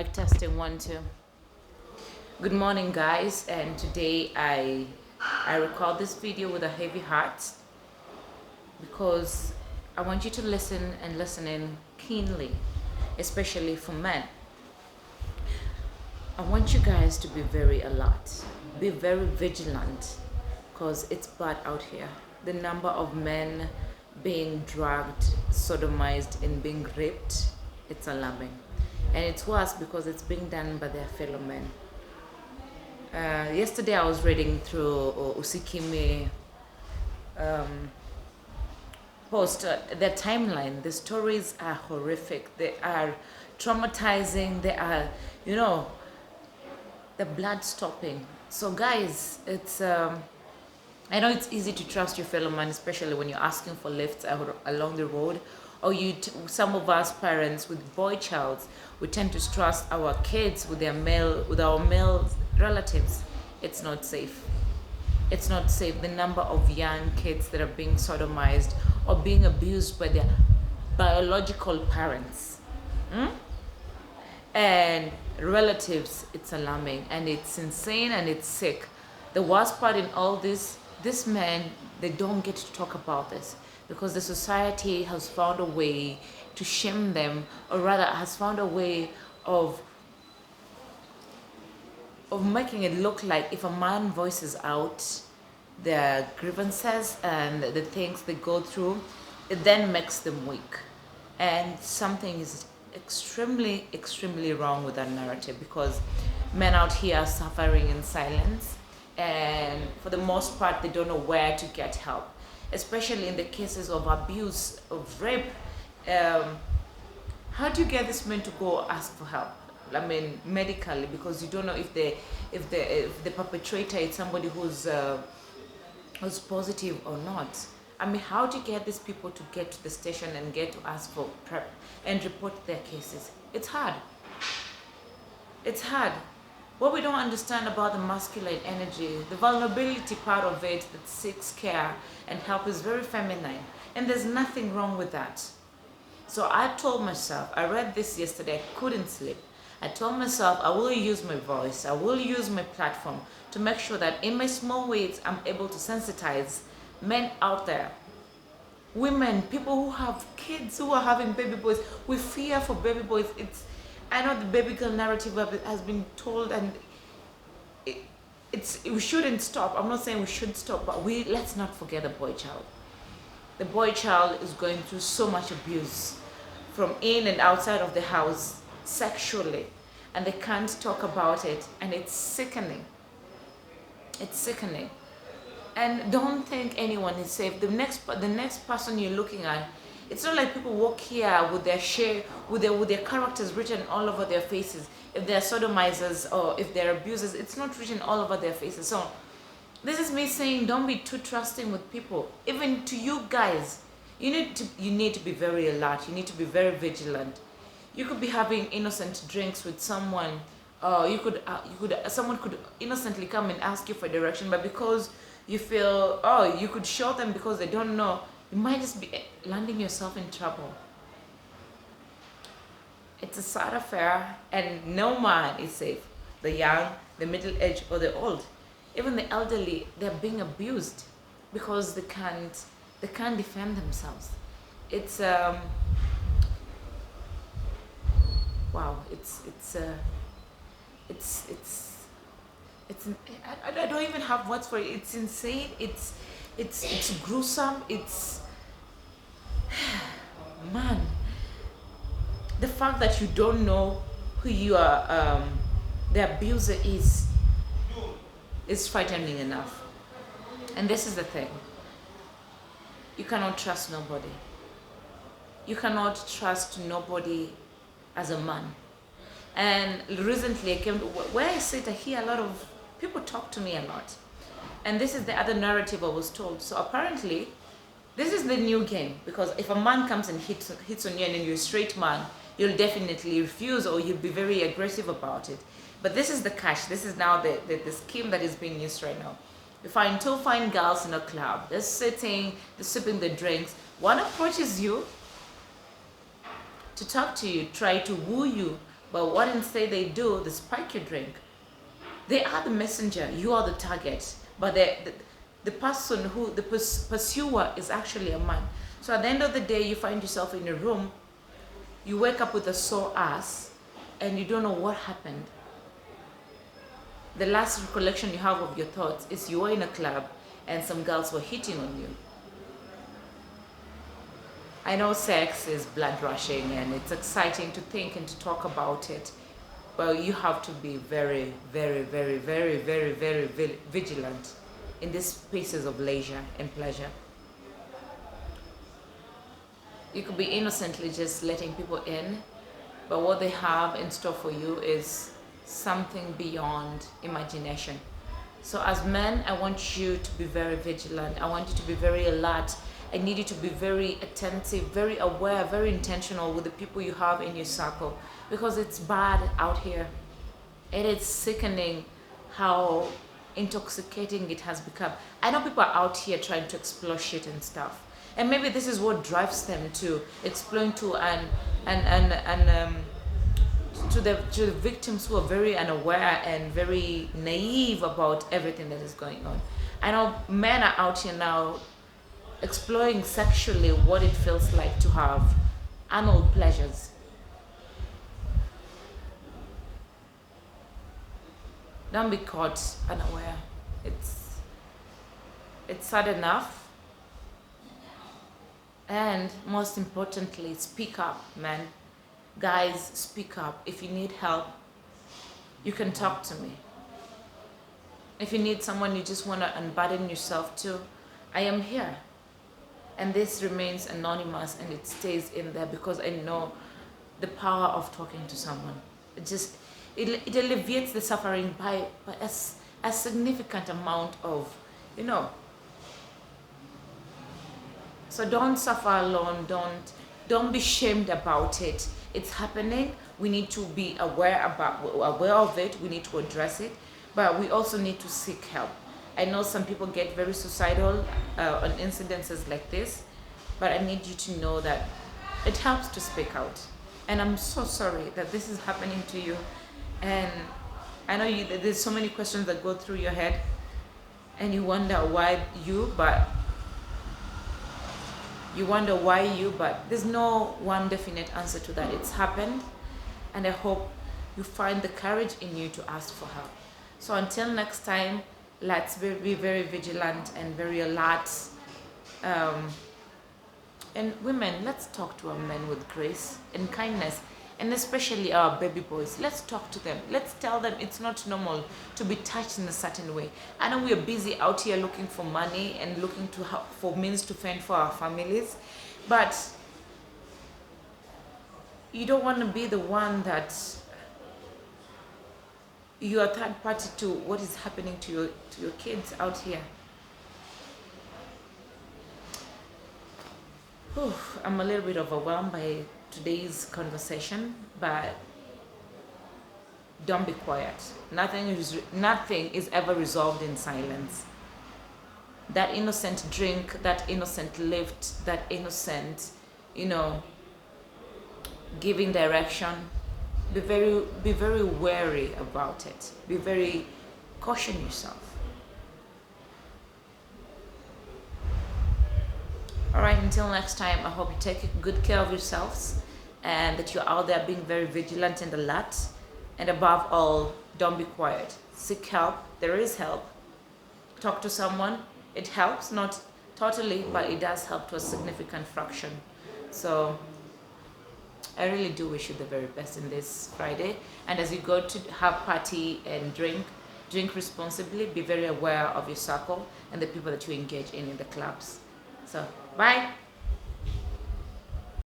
Mic testing 1 2. Good morning, guys. And today I record this video with a heavy heart because I want you to listen and listen in keenly, especially for men. I want you guys to be very alert, be very vigilant, because it's bad out here. The number of men being dragged, sodomized, and being raped, it's alarming. And it's worse because it's being done by their fellow men. Yesterday I was reading through Usikime post, their timeline. The stories are horrific. They are traumatizing. They are, the blood stopping. So guys, it's I know it's easy to trust your fellow man, especially when you're asking for lifts along the road, or some of us parents with boy childs, we tend to trust our kids with our male relatives. It's not safe. It's not safe. The number of young kids that are being sodomized or being abused by their biological parents and relatives, it's alarming and it's insane and it's sick. The worst part in all this men, they don't get to talk about this because the society has found a way to shame them, or rather has found a way of making it look like if a man voices out their grievances and the things they go through, it then makes them weak. And something is extremely, extremely wrong with that narrative, because men out here are suffering in silence, and for the most part they don't know where to get help, especially in the cases of abuse, of rape. How do you get this man to go ask for help? I mean, medically, because you don't know if the perpetrator is somebody who's positive or not. I mean, how do you get these people to get to the station and get to ask for prep and report their cases? It's hard. It's hard. What we don't understand about the masculine energy, the vulnerability part of it that seeks care and help, is very feminine. And there's nothing wrong with that. So I told myself, I read this yesterday, I couldn't sleep. I told myself I will use my voice, I will use my platform to make sure that in my small ways I'm able to sensitize men out there. Women, people who have kids, who are having baby boys, we fear for baby boys. I know the baby girl narrative has been told, and we shouldn't stop. I'm not saying we should stop, but let's not forget the boy child. The boy child is going through so much abuse from in and outside of the house, sexually, and they can't talk about it, and it's sickening. It's sickening. And don't think anyone is safe. The next person you're looking at, it's not like people walk here with their characters written all over their faces. If they're sodomizers or if they're abusers, it's not written all over their faces. So this is me saying, don't be too trusting with people. Even to you guys, you need to be very alert. You need to be very vigilant. You could be having innocent drinks with someone. Someone could innocently come and ask you for direction, but because you feel, you could show them because they don't know, you might just be landing yourself in trouble. It's a sad affair, and no man is safe. The young, the middle-aged, or the old. Even the elderly, they're being abused because they can't defend themselves. It's wow. I don't even have words for it. It's insane. It's gruesome. It's man. The fact that you don't know who the abuser is frightening enough. And this is the thing. You cannot trust nobody. You cannot trust nobody as a man. And recently I came to where I sit, I hear a lot of people talk to me a lot. And this is the other narrative I was told. So apparently, this is the new game, because if a man comes and hits on you and you're a straight man, you'll definitely refuse, or you'll be very aggressive about it. But this is the catch. This is now the scheme that is being used right now. You find two fine girls in a club. They're sitting, they're sipping the drinks. One approaches you to talk to you, try to woo you, But what instead they do, they spike your drink. They are the messenger, you are the target. But the person who, the pursuer is actually a man. So at the end of the day, you find yourself in a room, you wake up with a sore ass, and you don't know what happened. The last recollection you have of your thoughts is you were in a club and some girls were hitting on you. I know sex is blood rushing and it's exciting to think and to talk about it, but you have to be very, very, very, very, very, very, very vigilant in these spaces of leisure and pleasure. You could be innocently just letting people in, but what they have in store for you is something beyond imagination. So as men, I want you to be very vigilant. I want you to be very alert. I need you to be very attentive, very aware, very intentional with the people you have in your circle, because it's bad out here. It is sickening how intoxicating it has become. I know people are out here trying to explore shit and stuff, and maybe this is what drives them to exploit to to the victims who are very unaware and very naive about everything that is going on. I know men are out here now exploring sexually what it feels like to have anal pleasures. Don't be caught unaware. It's sad enough. And most importantly, speak up, man. Guys, speak up. If you need help, you can talk to me. If you need someone you just want to unburden yourself to, I am here. And this remains anonymous and it stays in there because I know the power of talking to someone. It alleviates the suffering by a significant amount of, So don't suffer alone. Don't be shamed about it. It's happening. We need to be aware of it. We need to address it, but we also need to seek help. I know some people get very suicidal on incidences like this, but I need you to know that it helps to speak out. And I'm so sorry that this is happening to you. And I know there's so many questions that go through your head, and you wonder why you, but there's no one definite answer to that. It's happened, and I hope you find the courage in you to ask for help. So until next time, let's be very vigilant and very alert. And women, let's talk to our men with grace and kindness, and especially our baby boys. Let's talk to them. Let's tell them it's not normal to be touched in a certain way. I know we are busy out here looking for money and looking for means to fend for our families, but you don't want to be the one that you are third party to what is happening to your kids out here. Whew, I'm a little bit overwhelmed by today's conversation, but don't be quiet. Nothing is ever resolved in silence. That innocent drink, that innocent lift, that innocent, giving direction, be very wary about it. Caution yourself. All right, until next time, I hope you take good care of yourselves and that you're out there being very vigilant and alert. And above all, don't be quiet. Seek help. There is help. Talk to someone. It helps, not totally, but it does help to a significant fraction. So I really do wish you the very best in this Friday. And as you go to have party and drink responsibly. Be very aware of your circle and the people that you engage in the clubs. So, bye.